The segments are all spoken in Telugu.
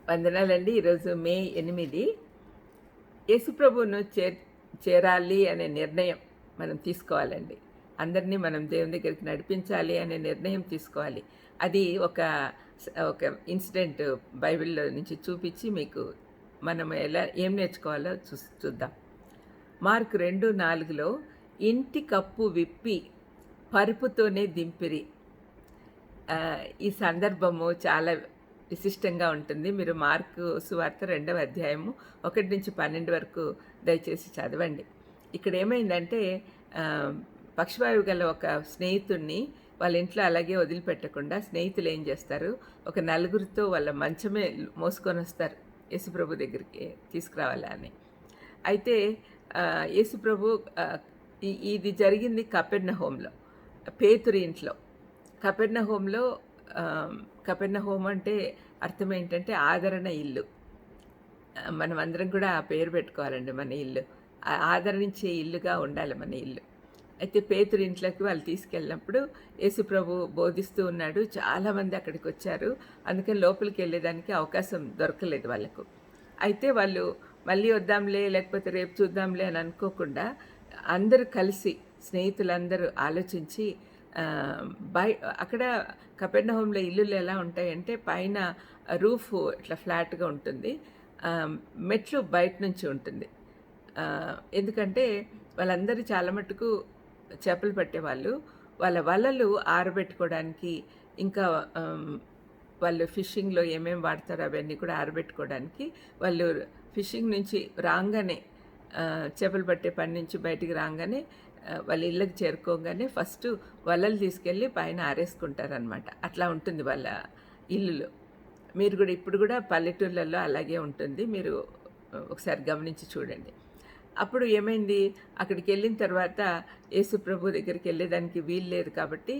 వందనాలండి. ఈరోజు మే 8 యేసుప్రభువును చేరాలి అనే నిర్ణయం మనం తీసుకోవాలండి. అందరినీ మనం దేవుని దగ్గరికి నడిపించాలి అనే నిర్ణయం తీసుకోవాలి. అది ఒక ఇన్సిడెంట్ బైబిల్‌లో నుంచి చూపించి మీకు మనం ఏం నేర్చుకోవాలో చూద్దాం. మార్కు 2:4లో ఇంటి కప్పు విప్పి పరుపుతోనే దింపిరి. ఈ సందర్భము చాలా విశిష్టంగా ఉంటుంది. మీరు మార్కు సువార్త 2వ అధ్యాయము 1-12 వరకు దయచేసి చదవండి. ఇక్కడ ఏమైందంటే పక్షవాయువు గల ఒక స్నేహితుడిని వాళ్ళ ఇంట్లో అలాగే వదిలిపెట్టకుండా స్నేహితులు ఏం చేస్తారు, ఒక నలుగురితో వాళ్ళ మంచమే మోసుకొని వస్తారు యేసుప్రభు దగ్గరికి తీసుకురావాలని. అయితే యేసుప్రభు ఇది జరిగింది కపెర్నహూములో, పేతురు ఇంట్లో. కపెర్నహూము అంటే అర్థం ఏంటంటే ఆదరణ ఇల్లు. మనం అందరం కూడా ఆ పేరు పెట్టుకోవాలండి. మన ఇల్లు ఆదరించే ఇల్లుగా ఉండాలి మన ఇల్లు. అయితే పేతురు ఇంట్లోకి వాళ్ళు తీసుకెళ్ళినప్పుడు యేసుప్రభు బోధిస్తూ ఉన్నాడు. చాలామంది అక్కడికి వచ్చారు. అందుకని లోపలికి వెళ్ళేదానికి అవకాశం దొరకలేదు వాళ్ళకు. అయితే వాళ్ళు మళ్ళీ వద్దాంలే, లేకపోతే రేపు చూద్దాంలే అని అనుకోకుండా అందరూ కలిసి స్నేహితులందరూ ఆలోచించి అక్కడ కపెర్నహూములో ఇల్లులు ఎలా ఉంటాయంటే పైన రూఫ్ ఇట్లా ఫ్లాట్గా ఉంటుంది, మెట్లు బయట నుంచి ఉంటుంది. ఎందుకంటే వాళ్ళందరూ చాలా మటుకు చేపలు పట్టేవాళ్ళు. వాళ్ళ వలలు ఆరబెట్టుకోవడానికి, ఇంకా వాళ్ళు ఫిషింగ్లో ఏమేమి వాడతారో అవన్నీ కూడా ఆరబెట్టుకోవడానికి వాళ్ళు ఫిషింగ్ నుంచి రాగానే, చేపలు పట్టే పని నుంచి బయటికి రాగానే వాళ్ళ ఇళ్ళకి చేరుకోగానే ఫస్ట్ వలలు తీసుకెళ్ళి పైన ఆరేసుకుంటారనమాట. అట్లా ఉంటుంది వాళ్ళ ఇల్లులో. మీరు కూడా ఇప్పుడు కూడా పల్లెటూళ్ళల్లో అలాగే ఉంటుంది. మీరు ఒకసారి గమనించి చూడండి. అప్పుడు ఏమైంది, అక్కడికి వెళ్ళిన తర్వాత యేసుప్రభు దగ్గరికి వెళ్ళేదానికి వీలు లేదు కాబట్టి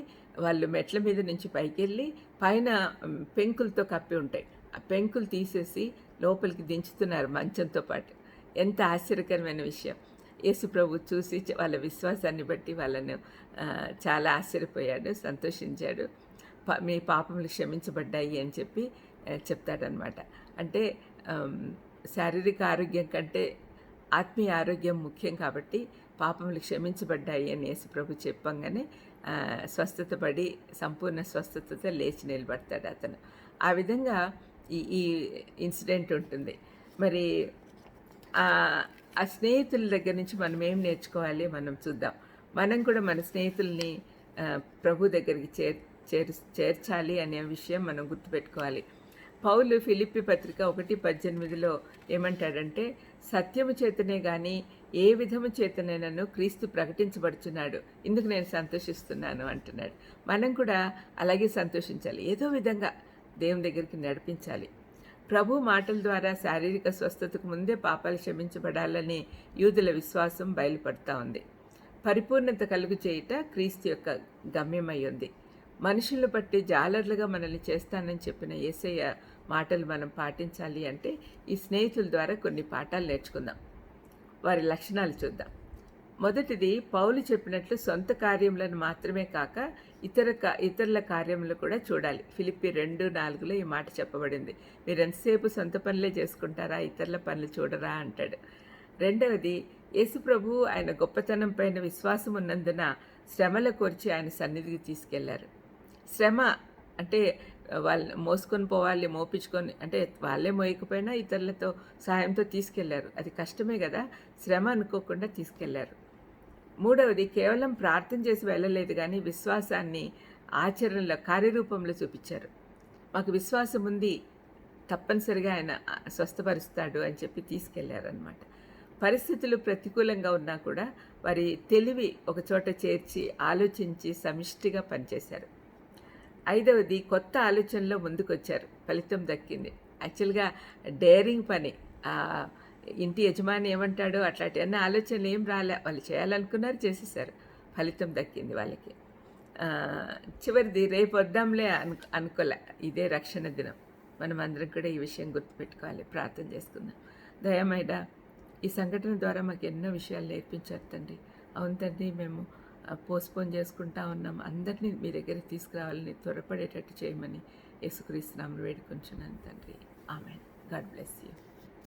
వాళ్ళు మెట్ల మీద నుంచి పైకి వెళ్ళి పైన పెంకులతో కప్పి ఉంటాయి, ఆ పెంకులు తీసేసి లోపలికి దించుతున్నారు మంచంతో పాటు. ఎంత ఆశ్చర్యకరమైన విషయం. యేసుప్రభు చూసి వాళ్ళ విశ్వాసాన్ని బట్టి వాళ్ళను చాలా ఆశ్చర్యపోయాడు, సంతోషించాడు. మీ పాపములు క్షమించబడ్డాయి అని చెప్పి చెప్తాడనమాట. అంటే శారీరక ఆరోగ్యం కంటే ఆత్మీయ ఆరోగ్యం ముఖ్యం కాబట్టి పాపములు క్షమించబడ్డాయి అని యేసుప్రభు చెప్పంగానే స్వస్థత పడి సంపూర్ణ స్వస్థతతో లేచి నిలబడతాడు అతను. ఆ విధంగా ఈ ఇన్సిడెంట్ ఉంటుంది. మరి ఆ స్నేహితుల దగ్గర నుంచి మనం ఏం నేర్చుకోవాలి మనం చూద్దాం. మనం కూడా మన స్నేహితుల్ని ప్రభు దగ్గరికి చేర్చాలి అనే విషయం మనం గుర్తుపెట్టుకోవాలి. పౌలు ఫిలిప్పీ పత్రిక 1:18లో ఏమంటాడంటే, సత్యము చేతనే కానీ ఏ విధము చేతనైనను క్రీస్తు ప్రకటించబడుచున్నాడు, ఇందుకు నేను సంతోషిస్తున్నాను అంటున్నాడు. మనం కూడా అలాగే సంతోషించాలి, ఏదో విధంగా దేవుని దగ్గరికి నడిపించాలి. ప్రభు మాటల ద్వారా శారీరక స్వస్థతకు ముందే పాపాలు క్షమించబడాలనే యూదుల విశ్వాసం బయలుపడుతూ ఉంది. పరిపూర్ణత కలుగు చేయుట క్రీస్తు యొక్క గమ్యమై ఉంది. మనుషులను బట్టి జాలర్లుగా మనల్ని చేస్తానని చెప్పిన యేసయ్య మాటలు మనం పాటించాలి అంటే ఈ స్నేహితుల ద్వారా కొన్ని పాఠాలు నేర్చుకుందాం. వారి లక్షణాలు చూద్దాం. మొదటిది, పౌలు చెప్పినట్లు సొంత కార్యములను మాత్రమే కాక ఇతరుల కార్యములు కూడా చూడాలి. ఫిలిప్పీ 2:4లో ఈ మాట చెప్పబడింది. మీరు ఎంతసేపు సొంత పనులే చేసుకుంటారా, ఇతరుల పనులు చూడరా అంటాడు. రెండవది, యేసుప్రభు ఆయన గొప్పతనం పైన విశ్వాసం ఉన్నందున శ్రమల కోర్చి ఆయన సన్నిధికి తీసుకెళ్లారు. శ్రమ అంటే వాళ్ళు మోసుకొని పోవాలి, మోపించుకొని, అంటే వాళ్ళే మోయకపోయినా ఇతరులతో సహాయంతో తీసుకెళ్లారు. అది కష్టమే కదా, శ్రమ అనుకోకుండా తీసుకెళ్లారు. మూడవది, కేవలం ప్రార్థన చేసి వెళ్ళలేదు కానీ విశ్వాసాన్ని ఆచరణలో కార్యరూపంలో చూపించారు. మాకు విశ్వాసం ఉంది, తప్పనిసరిగా ఆయన స్వస్థపరుస్తాడు అని చెప్పి తీసుకెళ్లారనమాట. పరిస్థితులు ప్రతికూలంగా ఉన్నా కూడా వారి తెలివి ఒకచోట చేర్చి ఆలోచించి సమిష్టిగా పనిచేశారు. ఐదవది, కొత్త ఆలోచనలో ముందుకొచ్చారు, ఫలితం దక్కింది. యాక్చువల్గా డేరింగ్ పని, ఇంటి యజమాని ఏమంటాడో అట్లాంటి అన్న ఆలోచనలు ఏం రాలే, వాళ్ళు చేయాలనుకున్నారు, చేసేసారు, ఫలితం దక్కింది వాళ్ళకి. చివరిది, రేపు వద్దాంలే అనుకోలే, ఇదే రక్షణ దినం. మనం అందరం కూడా ఈ విషయం గుర్తుపెట్టుకోవాలి. ప్రార్థన చేసుకుందాం. దయమైన ఈ సంఘటన ద్వారా మాకు ఎన్నో విషయాలు నేర్పించారు తండ్రి. అవును తండ్రి, మేము పోస్ట్పోన్ చేసుకుంటా ఉన్నాం. అందరినీ మీ దగ్గరికి తీసుకురావాలని త్వరపడేటట్టు చేయమని యేసుక్రీస్తు నామములో వేడుకొంచున్నాను తండ్రి. ఆమేన్. God bless you.